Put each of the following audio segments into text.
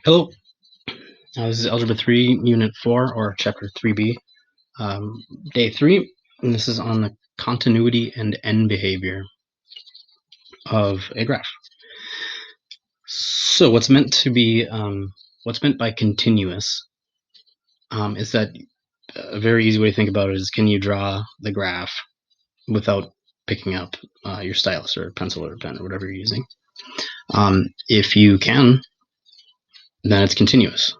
Hello, this is Algebra 3, Unit 4, or Chapter 3B, Day 3, and this is on the continuity and end behavior of a graph. So what's meant by continuous is that a very easy way to think about it is, can you draw the graph without picking up your stylus or pencil or pen or whatever you're using? If you can, then it's continuous.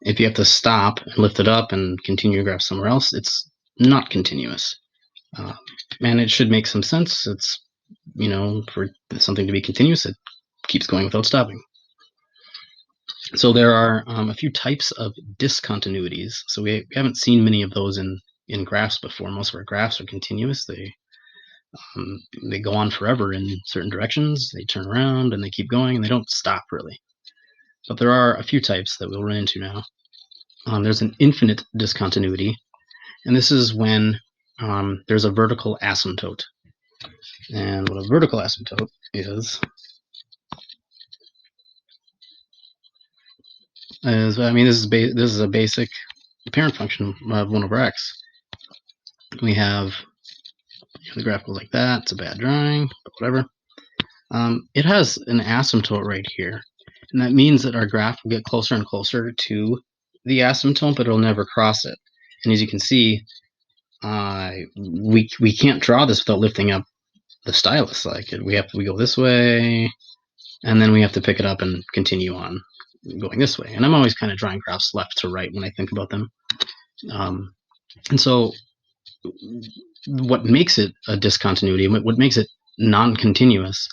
If you have to stop and lift it up and continue your graph somewhere else, it's not continuous. And it should make some sense. It's, for something to be continuous, it keeps going without stopping. So there are a few types of discontinuities. So we haven't seen many of those in graphs before. Most of our graphs are continuous. They go on forever in certain directions. They turn around and they keep going and they don't stop really. But there are a few types that we'll run into now. There's an infinite discontinuity, and this is when there's a vertical asymptote. And what a vertical asymptote is this is a basic parent function of 1 over x. We have the graph goes like that. It's a bad drawing, but whatever. It has an asymptote right here, and that means that our graph will get closer and closer to the asymptote, but it'll never cross it. And as you can see, we can't draw this without lifting up the stylus. We go this way, and then we have to pick it up and continue on going this way. And I'm always kind of drawing graphs left to right when I think about them. And so what makes it a discontinuity, what makes it non-continuous,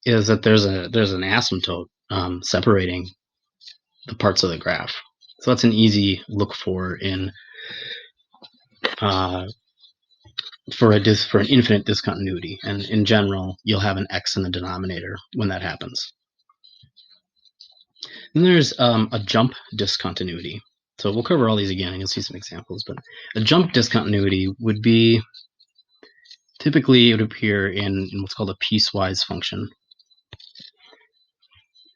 is that there's an asymptote separating the parts of the graph. So that's an easy look for for an infinite discontinuity. And in general, you'll have an x in the denominator when that happens. Then there's a jump discontinuity. So we'll cover all these again, and you'll see some examples. But a jump discontinuity would be, typically it would appear in what's called a piecewise function.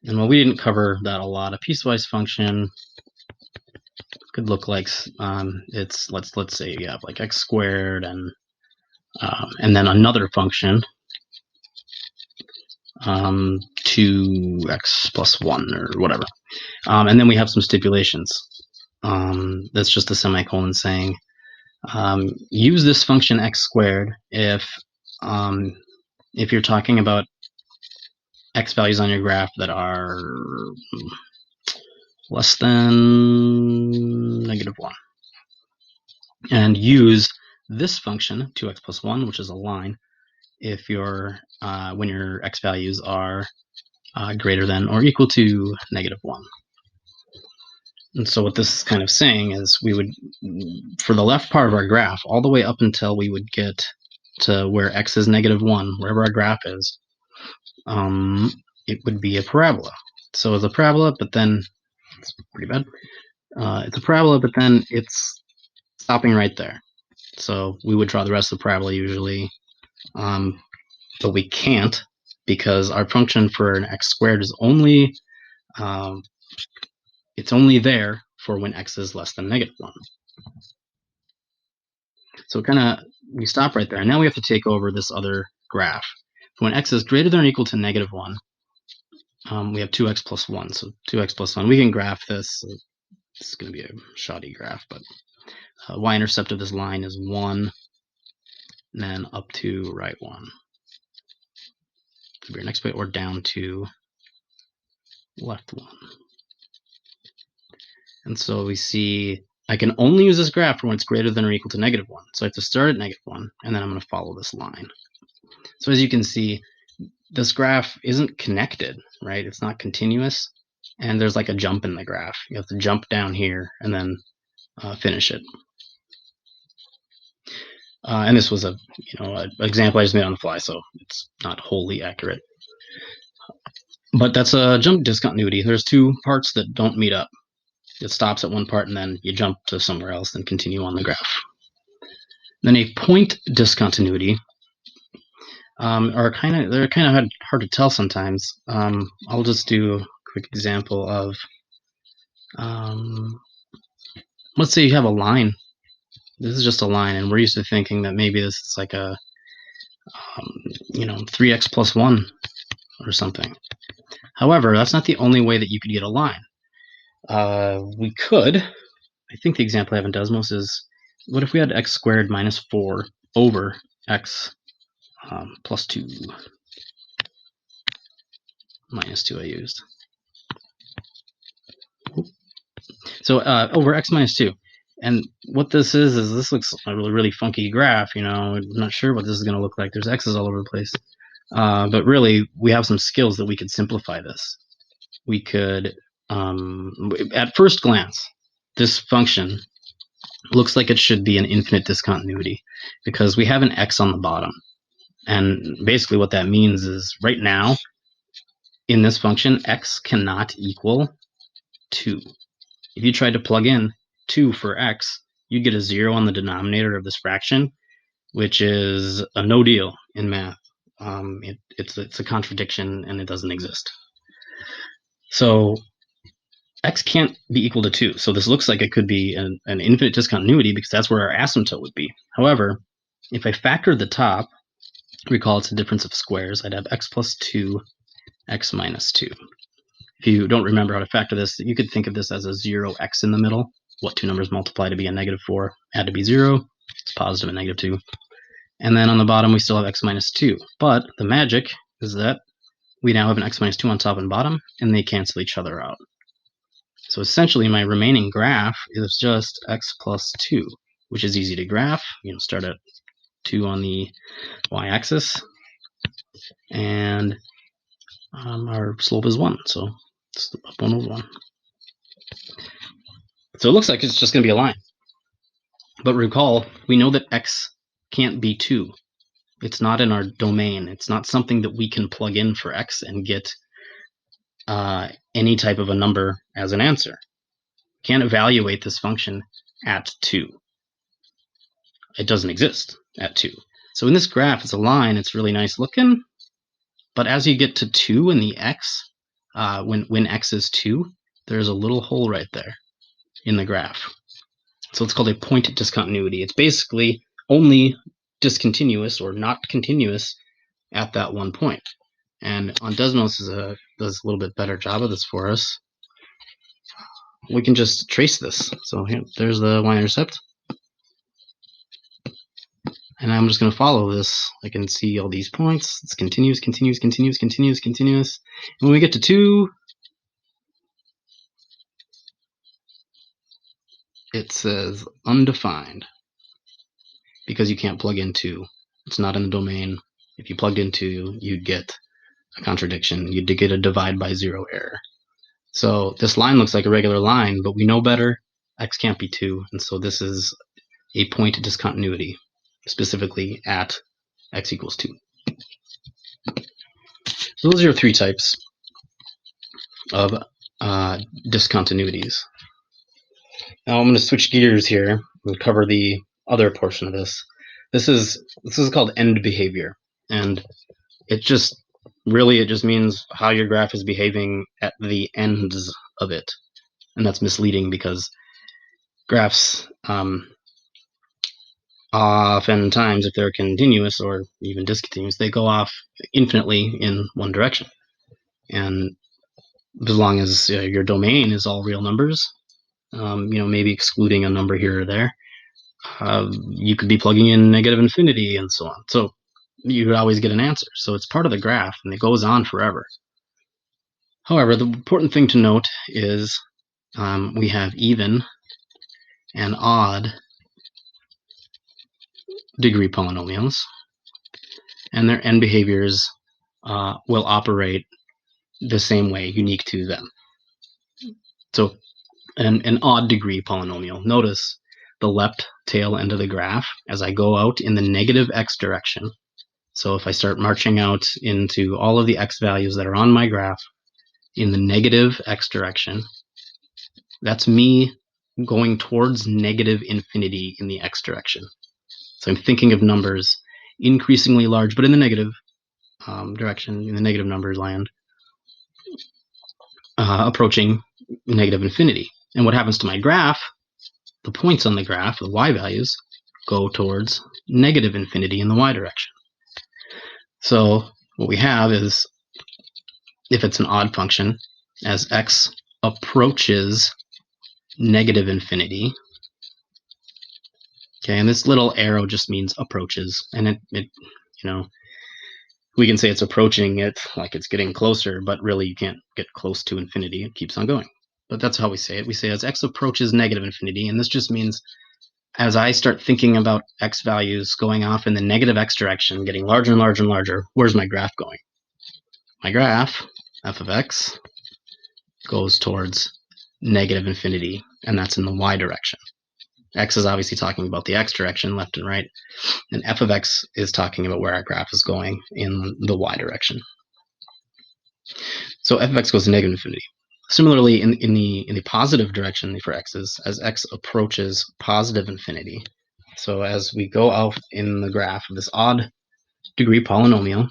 And while we didn't cover that a lot, a piecewise function could look like it's let's say you have like x squared and then another function 2x plus 1 or whatever, and then we have some stipulations. That's just a semicolon saying use this function x squared if you're talking about x values on your graph that are less than -1, and use this function 2x plus 1, which is a line, if when your x values are greater than or equal to -1. And so what this is kind of saying is, we would, for the left part of our graph, all the way up until we would get to where x is -1, wherever our graph is, it would be a parabola. So it's a parabola, but then it's pretty bad. It's a parabola, but then it's stopping right there. So we would draw the rest of the parabola usually, but we can't, because our function for an x squared is only it's only there for when x is less than -1. So we stop right there, and now we have to take over this other graph. When x is greater than or equal to -1, we have 2x plus 1. So 2x plus 1. We can graph this. It's going to be a shoddy graph, but y-intercept of this line is 1, and then up to right 1. Could be your next bit, or down to left 1. And so we see I can only use this graph for when it's greater than or equal to -1. So I have to start at -1, and then I'm going to follow this line. So as you can see, this graph isn't connected, right? It's not continuous, and there's like a jump in the graph. You have to jump down here and then finish it. And this was an example I just made on the fly, so it's not wholly accurate. But that's a jump discontinuity. There's two parts that don't meet up. It stops at one part, and then you jump to somewhere else, then continue on the graph. Then a point discontinuity they're kind of hard to tell sometimes. I'll just do quick example of, let's say you have a line. This is just a line, and we're used to thinking that maybe this is like a, 3x plus 1 or something. However, that's not the only way that you could get a line. We could, I think the example I have in Desmos is, what if we had x squared minus 4 over x plus 2 minus 2 I used. So over x minus 2. And what this is this looks a really funky graph. I'm not sure what this is going to look like. There's x's all over the place. But really, we have some skills that we could simplify this. We could, at first glance, this function looks like it should be an infinite discontinuity because we have an x on the bottom. And basically what that means is right now, in this function, x cannot equal 2. If you tried to plug in 2 for x, you'd get a 0 on the denominator of this fraction, which is a no deal in math. It's a contradiction and it doesn't exist. So x can't be equal to 2. So this looks like it could be an infinite discontinuity because that's where our asymptote would be. However, if I factor the top, recall it's a difference of squares, I'd have x plus 2, x minus 2. If you don't remember how to factor this, you could think of this as a 0x in the middle. What two numbers multiply to be a negative 4 had to be 0. It's positive and negative 2. And then on the bottom, we still have x minus 2. But the magic is that we now have an x minus 2 on top and bottom, and they cancel each other out. So essentially, my remaining graph is just x plus 2, which is easy to graph. Start at 2 on the y-axis, and our slope is 1. So it's up 1 over 1. So it looks like it's just going to be a line. But recall, we know that x can't be 2. It's not in our domain. It's not something that we can plug in for x and get any type of a number as an answer. Can't evaluate this function at 2. It doesn't exist at 2. So in this graph, it's a line. It's really nice looking. But as you get to 2 in the x, when x is 2, there's a little hole right there in the graph. So it's called a point discontinuity. It's basically only discontinuous or not continuous at that one point. And on Desmos does a little bit better job of this for us. We can just trace this. So here, there's the y-intercept. And I'm just going to follow this. I can see all these points. It's continuous, continuous, continuous, continuous, continuous. And when we get to 2, it says undefined because you can't plug in 2. It's not in the domain. If you plugged in 2, you'd get a contradiction. You'd get a divide by 0 error. So this line looks like a regular line, but we know better. X can't be 2, and so this is a point discontinuity, specifically at x equals 2. So those are your 3 types of discontinuities. Now I'm going to switch gears here and cover the other portion of this. This is called end behavior, and it just means how your graph is behaving at the ends of it, and that's misleading because graphs oftentimes, if they're continuous or even discontinuous, they go off infinitely in one direction. And as long as your domain is all real numbers, maybe excluding a number here or there, you could be plugging in negative infinity and so on. So you would always get an answer. So it's part of the graph, and it goes on forever. However, the important thing to note is we have even and odd degree polynomials, and their end behaviors will operate the same way, unique to them. So an odd degree polynomial. Notice the left tail end of the graph as I go out in the negative x direction. So if I start marching out into all of the x values that are on my graph in the negative x direction, that's me going towards negative infinity in the x direction. So I'm thinking of numbers increasingly large, but in the negative direction, in the negative numbers land. approaching negative infinity. And what happens to my graph? The points on the graph, the y values, go towards negative infinity in the y direction. So what we have is, if it's an odd function, as x approaches negative infinity, okay, and this little arrow just means approaches, and it you know, we can say it's approaching it like it's getting closer, but really you can't get close to infinity. It keeps on going. But that's how we say it. We say as x approaches negative infinity, and this just means as I start thinking about x values going off in the negative x direction, getting larger and larger and larger, where's my graph going? My graph, f of x, goes towards negative infinity, and that's in the y direction. X is obviously talking about the x direction, left and right, and f of x is talking about where our graph is going in the y direction. So f of x goes to negative infinity. Similarly, in the positive direction for x's, as x approaches positive infinity, so as we go out in the graph of this odd degree polynomial,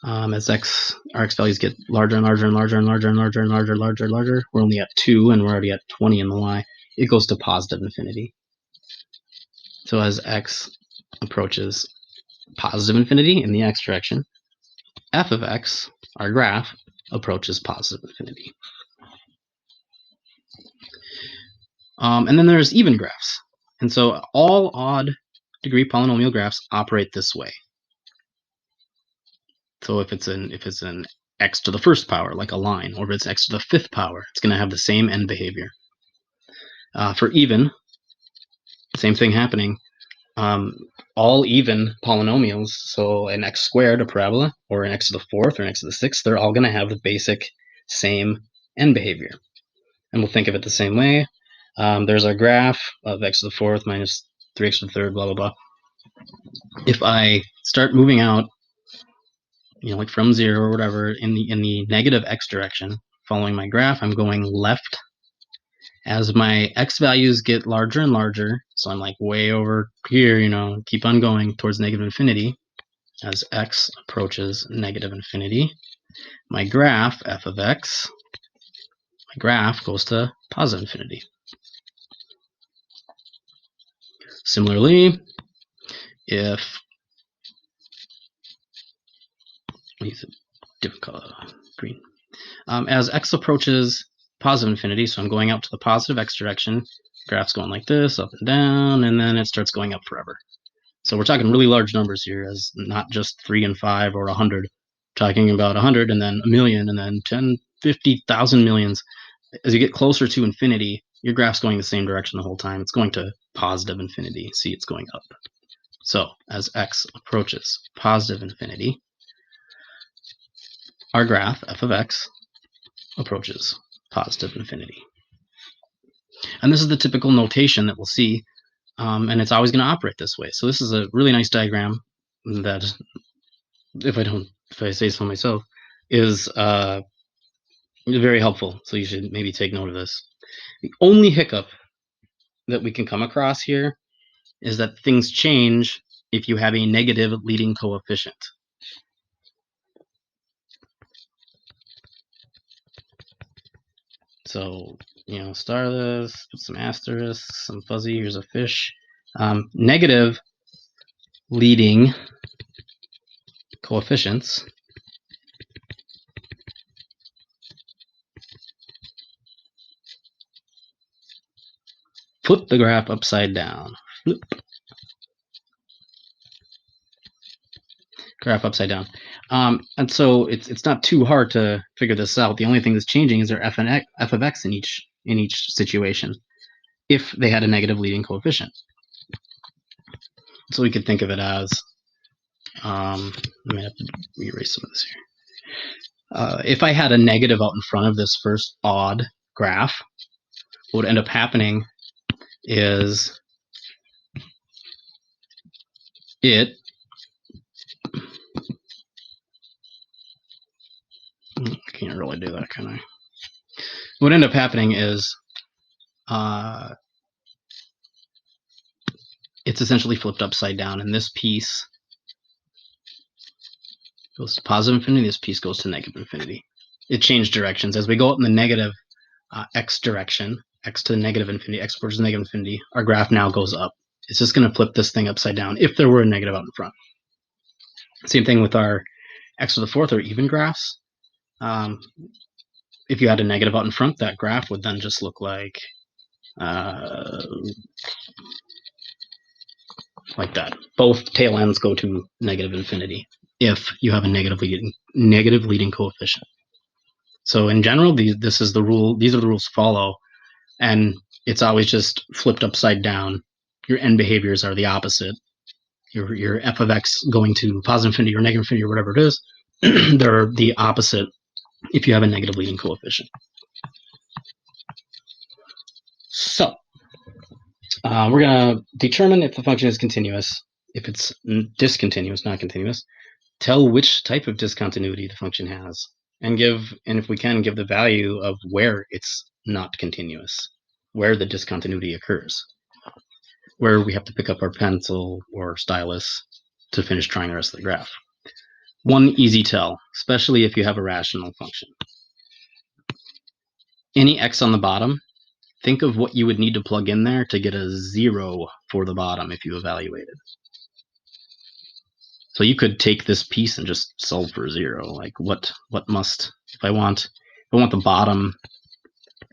as our x values get larger and larger and larger and larger and larger and larger and larger and larger, we're only at 2 and we're already at 20 in the y, it goes to positive infinity. So as x approaches positive infinity in the x direction, f of x, our graph, approaches positive infinity. And then there's even graphs. And so all odd degree polynomial graphs operate this way. So if it's an x to the first power, like a line, or if it's x to the fifth power, it's going to have the same end behavior. For even, same thing happening. All even polynomials, so an x squared, a parabola, or an x to the fourth or an x to the sixth, they're all going to have the basic same end behavior. And we'll think of it the same way. There's our graph of x to the fourth minus 3x to the third, blah, blah, blah. If I start moving out, like from 0 or whatever, in the negative x direction, following my graph, I'm going left. As my x values get larger and larger, so I'm like way over here, keep on going towards negative infinity. As x approaches negative infinity, my graph, f of x, my graph goes to positive infinity. Similarly, if we use a different color, green. As x approaches positive infinity, so I'm going out to the positive x direction, graph's going like this, up and down, and then it starts going up forever. So we're talking really large numbers here, as not just 3 and 5 or 100. We're talking about 100 and then a million and then 10, 50,000 millions. As you get closer to infinity, your graph's going the same direction the whole time. It's going to positive infinity. See, it's going up. So as x approaches positive infinity, our graph, f of x, approaches positive infinity. And this is the typical notation that we'll see, and it's always going to operate this way. So this is a really nice diagram that, if I say so myself, is very helpful. So you should maybe take note of this. The only hiccup that we can come across here is that things change if you have a negative leading coefficient. So, star this, put some asterisks, some fuzzy, here's a fish. Negative leading coefficients flip the graph upside down. Flip. Graph upside down. And so it's not too hard to figure this out. The only thing that's changing is their f of x in each situation, if they had a negative leading coefficient. So we could think of it as, I may have to erase some of this here. If I had a negative out in front of this first odd graph, what would end up happening is I can't really do that, can I? What would end up happening is it's essentially flipped upside down, and this piece goes to positive infinity, this piece goes to negative infinity. it changed directions. As we go up in the negative x direction, x to the negative infinity, x towards the negative infinity, our graph now goes up. It's just going to flip this thing upside down if there were a negative out in front. Same thing with our x to the fourth or even graphs. If you had a negative out in front, that graph would then just look like that. Both tail ends go to negative infinity if you have a negative leading coefficient. So in general, this is the rule. These are the rules to follow, and it's always just flipped upside down. Your end behaviors are the opposite. Your f of x going to positive infinity or negative infinity or whatever it is, they're the opposite if you have a negative leading coefficient. So we're going to determine if the function is continuous. If it's discontinuous, not continuous, tell which type of discontinuity the function has, and if we can, give the value of where it's not continuous, where the discontinuity occurs, where we have to pick up our pencil or stylus to finish drawing the rest of the graph. One easy tell, especially if you have a rational function. Any x on the bottom, think of what you would need to plug in there to get a 0 for the bottom if you evaluated. So you could take this piece and just solve for 0. Like what must, if I want the bottom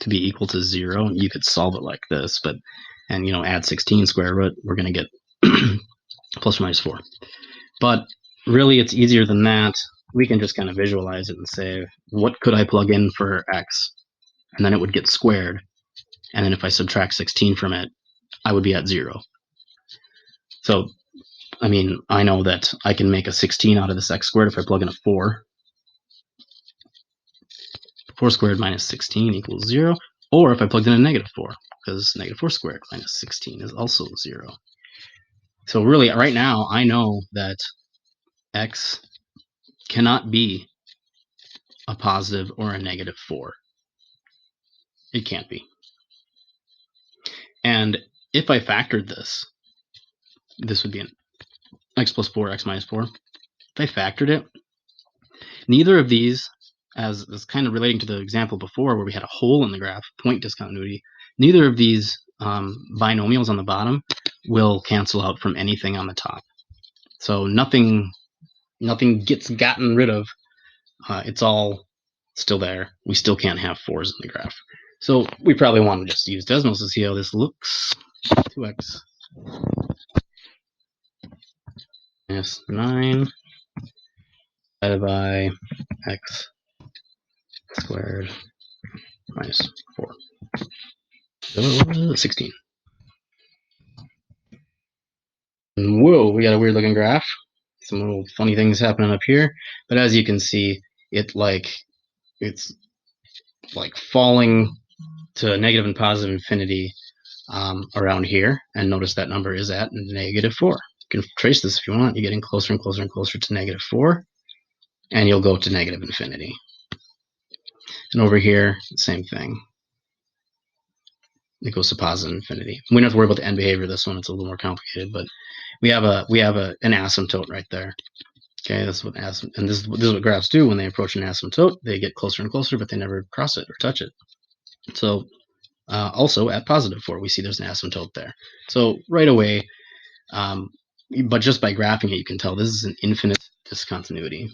to be equal to 0, you could solve it like this, and add 16 square root, we're going to get plus or minus 4. But really, it's easier than that. We can just kind of visualize it and say, what could I plug in for x? And then it would get squared. And then if I subtract 16 from it, I would be at 0. So, I mean, I know that I can make a 16 out of this x squared if I plug in a 4. 4 squared minus 16 equals 0. Or if I plugged in a negative 4, because negative 4 squared minus 16 is also 0. So really, right now, I know that x cannot be a positive or a negative 4. It can't be. And if I factored this, this would be an x plus 4, x minus 4. If I factored it, neither of these, as kind of relating to the example before where we had a hole in the graph, point discontinuity, neither of these binomials on the bottom will cancel out from anything on the top. So nothing gets gotten rid of. It's all still there. We still can't have 4s in the graph. So we probably want to just use Desmos to see how this looks. 2x minus 9 divided by x squared minus 4. 16. Whoa, we got a weird looking graph. Some little funny things happening up here. But as you can see, it's like falling to negative and positive infinity around here. And notice that number is at negative 4. You can trace this if you want. You're getting closer and closer and closer to negative 4. And you'll go to negative infinity. And over here, same thing. It goes to positive infinity. We don't have to worry about the end behavior of this one. It's a little more complicated, but we have an asymptote right there. Okay, that's what this is what graphs do when they approach an asymptote. They get closer and closer, but they never cross it or touch it. So also at positive 4, we see there's an asymptote there. So right away, but just by graphing it, you can tell this is an infinite discontinuity.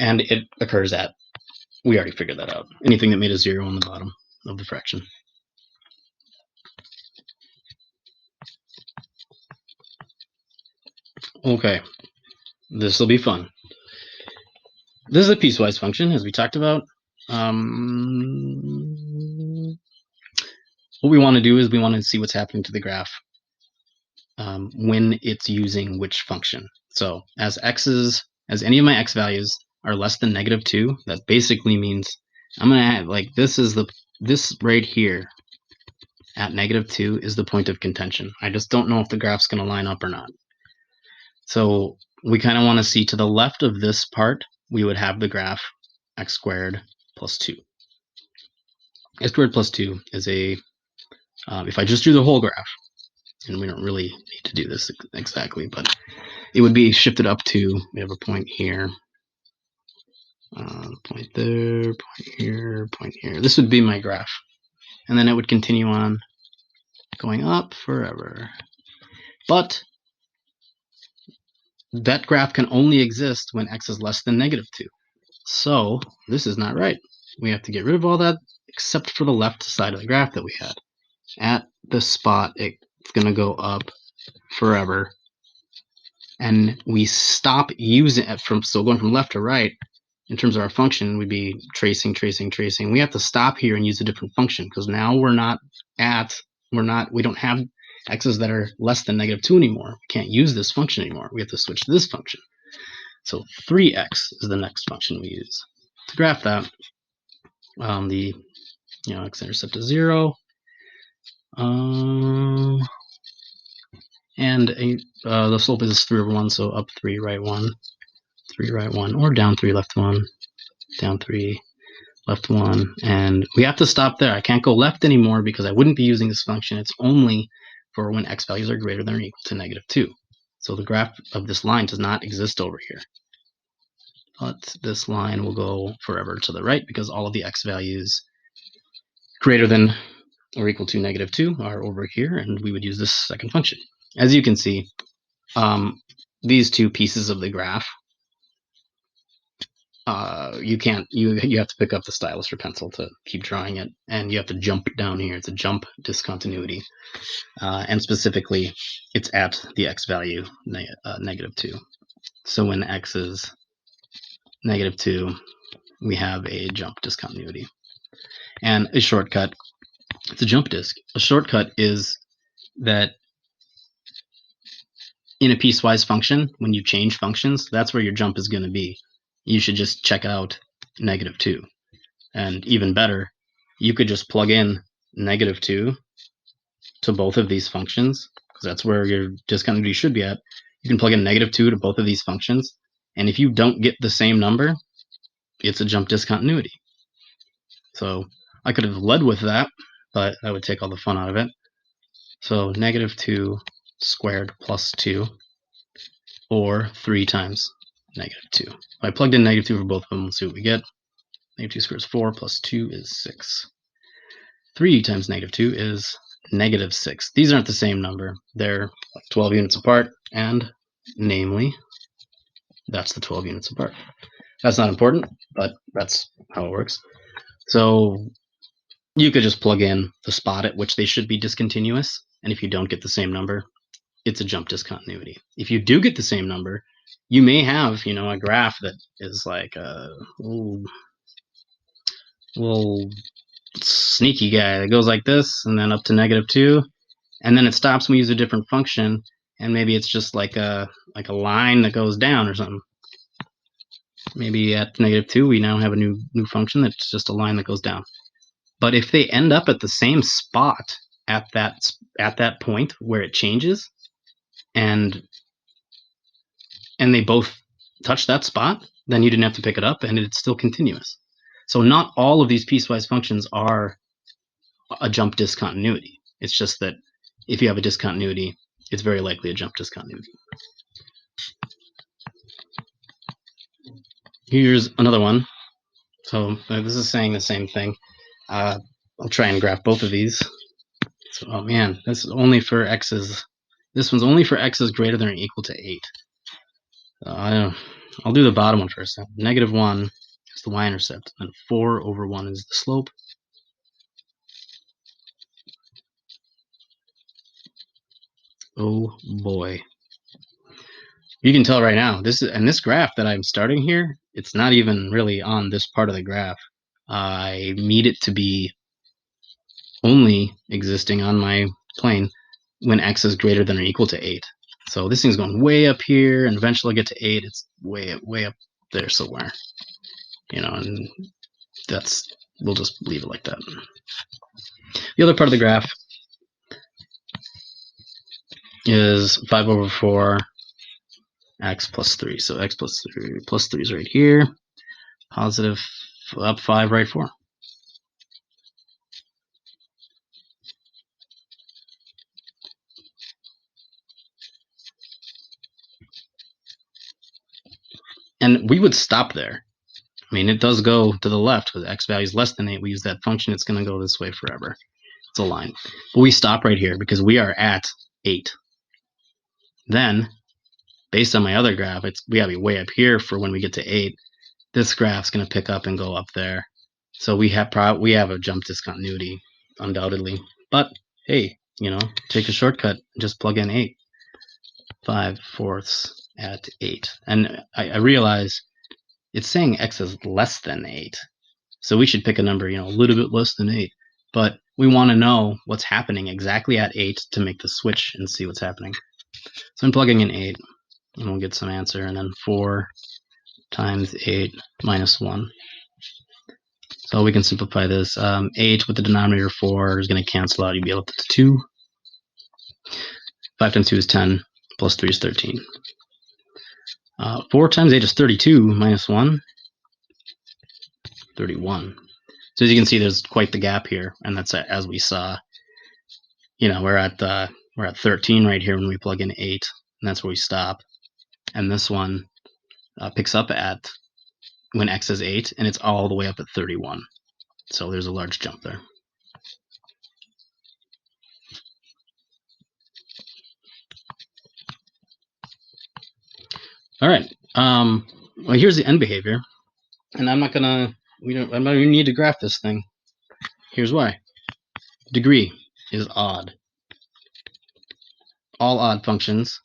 And it occurs at, we already figured that out, anything that made a 0 on the bottom of the fraction. Okay, this will be fun. This is a piecewise function, as we talked about. What we want to do is we want to see what's happening to the graph when it's using which function. So as any of my x values are less than negative 2, that basically means I'm going to add, like, this right here at negative 2 is the point of contention. I just don't know if the graph's going to line up or not. So we kind of want to see to the left of this part, we would have the graph x squared plus 2. X squared plus 2 is a If I just drew the whole graph, and we don't really need to do this exactly, but it would be shifted up to, we have a point here, point there, point here, point here. This would be my graph. And then it would continue on going up forever. But that graph can only exist when x is less than -2. So this is not right. We have to get rid of all that except for the left side of the graph that we had. At the spot, it's going to go up forever. And we stop using it from, so going from left to right, in terms of our function, we'd be tracing, tracing, tracing. We have to stop here and use a different function because now we don't have x's that are less than -2 anymore. We can't use this function anymore. We have to switch to this function. So 3x is the next function we use to graph that. The x-intercept is 0. And the slope is 3/1, so up 3, right 1, 3, right 1, or down 3, left 1, down 3, left 1. And we have to stop there. I can't go left anymore because I wouldn't be using this function. It's only for when x values are greater than or equal to -2. So the graph of this line does not exist over here. But this line will go forever to the right because all of the x values greater than or equal to -2 are over here, and we would use this second function. As you can see, these two pieces of the graph, you have to pick up the stylus or pencil to keep drawing it, and you have to jump down here. It's a jump discontinuity, and specifically, it's at the x value -2. So when x is -2, we have a jump discontinuity. And a shortcut, it's a jump disk. A shortcut is that in a piecewise function, when you change functions, that's where your jump is going to be. You should just check out -2. And even better, you could just plug in -2 to both of these functions, because that's where your discontinuity should be at. You can plug in -2 to both of these functions, and if you don't get the same number, it's a jump discontinuity. So I could have led with that, but that would take all the fun out of it. So -2 squared plus 2, or 3 times -2. If I plugged in -2 for both of them, let's see what we get. -2 squared is 4, plus 2 is 6. 3 times -2 is -6. These aren't the same number. They're like 12 units apart, and namely, that's the 12 units apart. That's not important, but that's how it works. So you could just plug in the spot at which they should be discontinuous, and if you don't get the same number, it's a jump discontinuity. If you do get the same number, you may have, a graph that is like a little sneaky guy that goes like this, and then up to -2, and then it stops and we use a different function, and maybe it's just like a line that goes down or something. Maybe at -2 we now have a new function that's just a line that goes down. But if they end up at the same spot at that point where it changes, and they both touch that spot, then you didn't have to pick it up, and it's still continuous. So not all of these piecewise functions are a jump discontinuity. It's just that if you have a discontinuity, it's very likely a jump discontinuity. Here's another one. So this is saying the same thing. I'll try and graph both of these. So, oh man, this is only for x's. This one's only for x's greater than or equal to 8. I'll do the bottom one first. -1 is the y-intercept, and 4/1 is the slope. Oh boy. You can tell right now, this graph that I'm starting here, it's not even really on this part of the graph. I need it to be only existing on my plane when x is greater than or equal to 8. So this thing's going way up here, and eventually I'll get to 8. It's way up there somewhere. And we'll just leave it like that. The other part of the graph is 5/4 x plus 3. So x plus 3 is right here. Positive up 5, right 4. And we would stop there. I mean, it does go to the left because x value is less than 8. We use that function. It's going to go this way forever. It's a line. But we stop right here because we are at 8. Then, based on my other graph, we got to be way up here for when we get to 8. This graph's going to pick up and go up there. So we have a jump discontinuity, undoubtedly. But hey, take a shortcut. Just plug in 8. 5/4 at 8. And I realize it's saying x is less than 8. So we should pick a number, a little bit less than 8. But we want to know what's happening exactly at 8 to make the switch and see what's happening. So I'm plugging in 8, and we'll get some answer. And then 4 times 8 minus 1. So we can simplify this. 8 with the denominator 4 is going to cancel out. You'll be able to 2. 5 times 2 is 10, plus 3 is 13. 4 times 8 is 32, minus 1, 31. So as you can see, there's quite the gap here, and that's as we saw. We're at 13 right here when we plug in 8, and that's where we stop. And this one picks up at when x is 8, and it's all the way up at 31. So there's a large jump there. All right. Well, here's the end behavior, and I'm not gonna need to graph this thing. Here's why. Degree is odd. All odd functions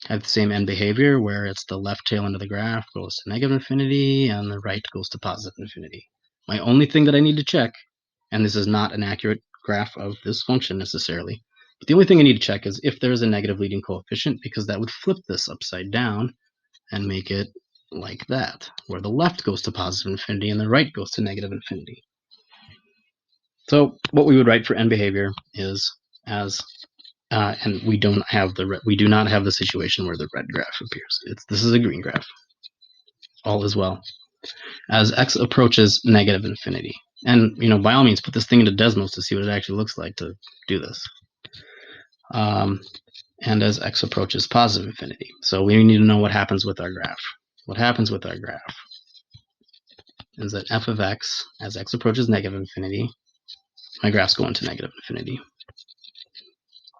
have the same end behavior, where it's the left tail end of the graph goes to negative infinity and the right goes to positive infinity. My only thing that I need to check, and this is not an accurate graph of this function necessarily, but the only thing I need to check is if there is a negative leading coefficient, because that would flip this upside down and make it like that, where the left goes to positive infinity and the right goes to negative infinity. So what we would write for end behavior is as and we do not have the situation where the red graph appears. This is a green graph. All is well. As x approaches negative infinity, and by all means, put this thing into Desmos to see what it actually looks like to do this. And as x approaches positive infinity, so we need to know what happens with our graph. What happens with our graph is that f of x, as x approaches negative infinity, my graph's going to negative infinity.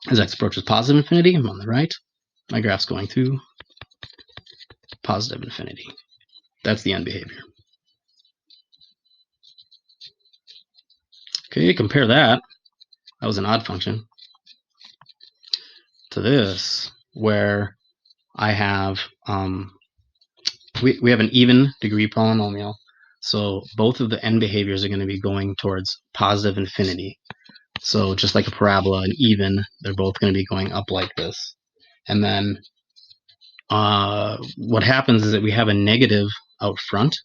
As x approaches positive infinity, I'm on the right, my graph's going to positive infinity. That's the end behavior. Okay, compare that was an odd function, to this, where I have, we have an even degree polynomial, so both of the end behaviors are going to be going towards positive infinity. So just like a parabola and even, they're both going to be going up like this. And then what happens is that we have a negative out front,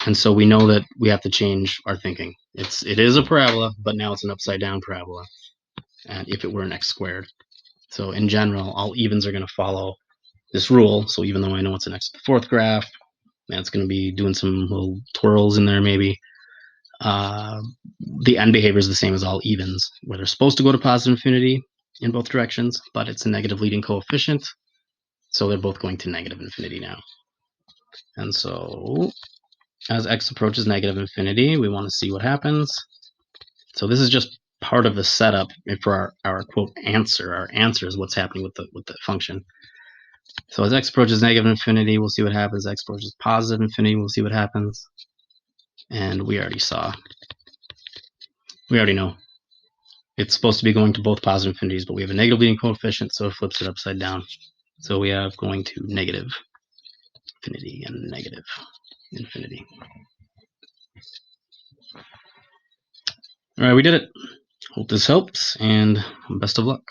and so we know that we have to change our thinking. It is a parabola, but now it's an upside down parabola, and if it were an x squared. So in general, all evens are going to follow this rule. So even though I know it's an x to the fourth graph, that's going to be doing some little twirls in there maybe. The end behavior is the same as all evens, where they're supposed to go to positive infinity in both directions, but it's a negative leading coefficient, so they're both going to negative infinity now. And so as x approaches negative infinity, we want to see what happens. So this is just part of the setup for our quote answer. Our answer is what's happening with the function. So as x approaches negative infinity, we'll see what happens. X approaches positive infinity, we'll see what happens. And we already know. It's supposed to be going to both positive infinities, but we have a negative leading coefficient, so it flips it upside down. So we have going to negative infinity and negative infinity. All right, we did it. Hope this helps, and best of luck.